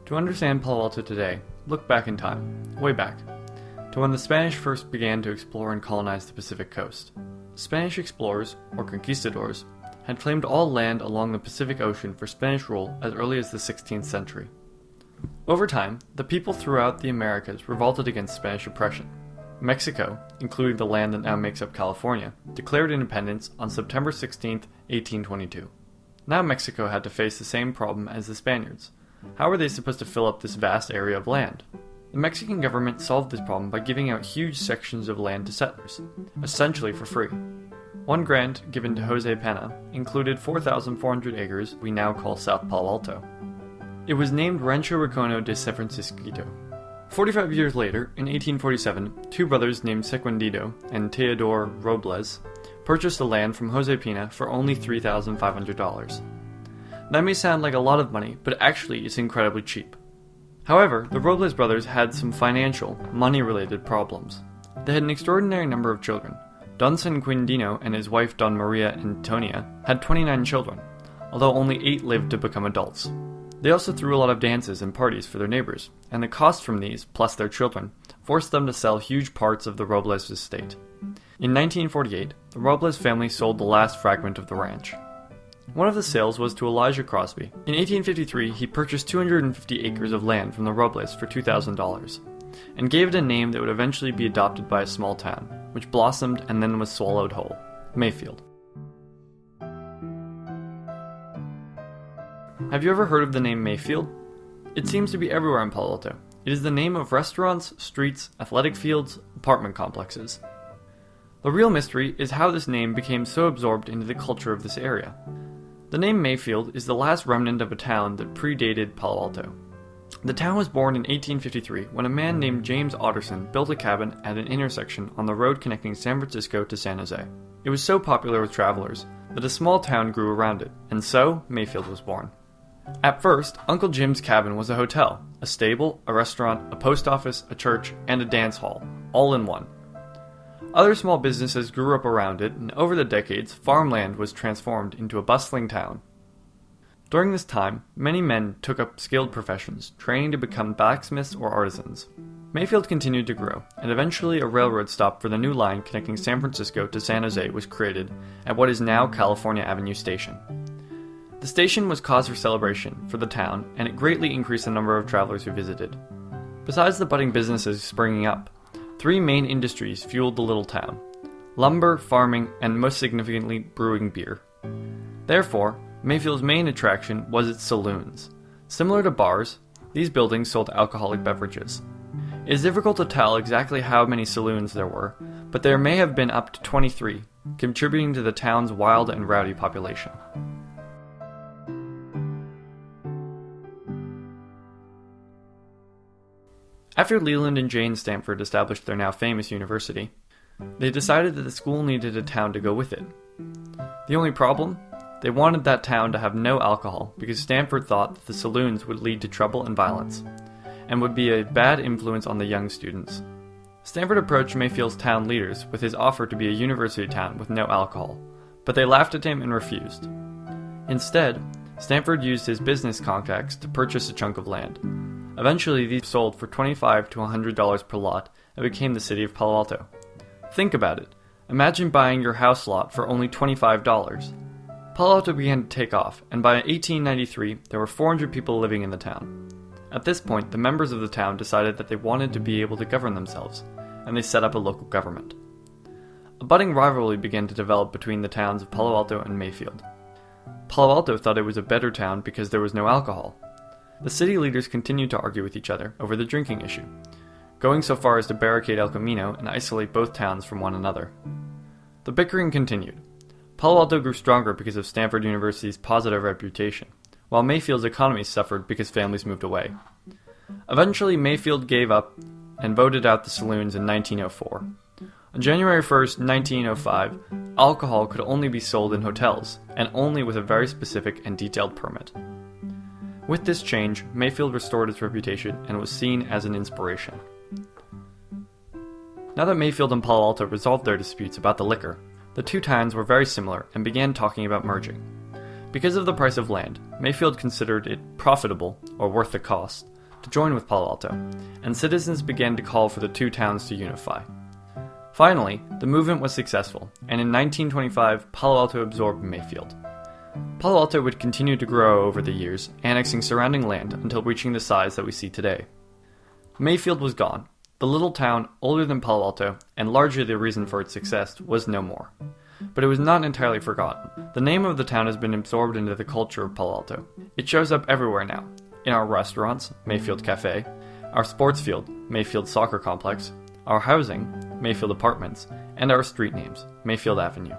To understand Palo Alto today, look back in time, way back, to when the Spanish first began to explore and colonize the Pacific coast. Spanish explorers, or conquistadors, had claimed all land along the Pacific Ocean for Spanish rule as early as the 16th century. Over time, the people throughout the Americas revolted against Spanish oppression. Mexico, including the land that now makes up California, declared independence on September 16, 1822. Now Mexico had to face the same problem as the Spaniards. How were they supposed to fill up this vast area of land? The Mexican government solved this problem by giving out huge sections of land to settlers, essentially for free. One grant given to Jose Pena included 4,400 acres we now call South Palo Alto. It was named Rancho Recono de San Francisquito. 45 years later, in 1847, two brothers named Sequendito and Teodor Robles purchased the land from Jose Pena for only $3,500. That may sound like a lot of money, but actually it's incredibly cheap. However, the Robles brothers had some financial, money-related problems. They had an extraordinary number of children. Don Sequendino and his wife Don Maria Antonia had 29 children, although only 8 lived to become adults. They also threw a lot of dances and parties for their neighbors, and the cost from these, plus their children, forced them to sell huge parts of the Robles estate. In 1948, the Robles family sold the last fragment of the ranch. One of the sales was to Elijah Crosby. In 1853, he purchased 250 acres of land from the Robles for $2,000, and gave it a name that would eventually be adopted by a small town, which blossomed and then was swallowed whole: Mayfield. Have you ever heard of the name Mayfield? It seems to be everywhere in Palo Alto. It is the name of restaurants, streets, athletic fields, apartment complexes. The real mystery is how this name became so absorbed into the culture of this area. The name Mayfield is the last remnant of a town that predated Palo Alto. The town was born in 1853 when a man named James Otterson built a cabin at an intersection on the road connecting San Francisco to San Jose. It was so popular with travelers that a small town grew around it, and so Mayfield was born. At first, Uncle Jim's cabin was a hotel, a stable, a restaurant, a post office, a church, and a dance hall, all in one. Other small businesses grew up around it, and over the decades, farmland was transformed into a bustling town. During this time, many men took up skilled professions, training to become blacksmiths or artisans. Mayfield continued to grow, and eventually a railroad stop for the new line connecting San Francisco to San Jose was created at what is now California Avenue Station. The station was cause for celebration for the town, and it greatly increased the number of travelers who visited. Besides the budding businesses springing up, 3 main industries fueled the little town: lumber, farming, and most significantly, brewing beer. Therefore, Mayfield's main attraction was its saloons. Similar to bars, these buildings sold alcoholic beverages. It is difficult to tell exactly how many saloons there were, but there may have been up to 23, contributing to the town's wild and rowdy population. After Leland and Jane Stanford established their now famous university, they decided that the school needed a town to go with it. The only problem? They wanted that town to have no alcohol because Stanford thought that the saloons would lead to trouble and violence, and would be a bad influence on the young students. Stanford approached Mayfield's town leaders with his offer to be a university town with no alcohol, but they laughed at him and refused. Instead, Stanford used his business contacts to purchase a chunk of land. Eventually, these sold for $25 to $100 per lot and became the city of Palo Alto. Think about it. Imagine buying your house lot for only $25. Palo Alto began to take off, and by 1893, there were 400 people living in the town. At this point, the members of the town decided that they wanted to be able to govern themselves, and they set up a local government. A budding rivalry began to develop between the towns of Palo Alto and Mayfield. Palo Alto thought it was a better town because there was no alcohol. The city leaders continued to argue with each other over the drinking issue, going so far as to barricade El Camino and isolate both towns from one another. The bickering continued. Palo Alto grew stronger because of Stanford University's positive reputation, while Mayfield's economy suffered because families moved away. Eventually, Mayfield gave up and voted out the saloons in 1904. On January 1st, 1905, alcohol could only be sold in hotels, and only with a very specific and detailed permit. With this change, Mayfield restored its reputation and was seen as an inspiration. Now that Mayfield and Palo Alto resolved their disputes about the liquor, the two towns were very similar and began talking about merging. Because of the price of land, Mayfield considered it profitable, or worth the cost, to join with Palo Alto, and citizens began to call for the two towns to unify. Finally, the movement was successful, and in 1925, Palo Alto absorbed Mayfield. Palo Alto would continue to grow over the years, annexing surrounding land until reaching the size that we see today. Mayfield was gone. The little town, older than Palo Alto, and largely the reason for its success, was no more. But it was not entirely forgotten. The name of the town has been absorbed into the culture of Palo Alto. It shows up everywhere now. In our restaurants, Mayfield Cafe, our sports field, Mayfield Soccer Complex, our housing, Mayfield Apartments, and our street names, Mayfield Avenue.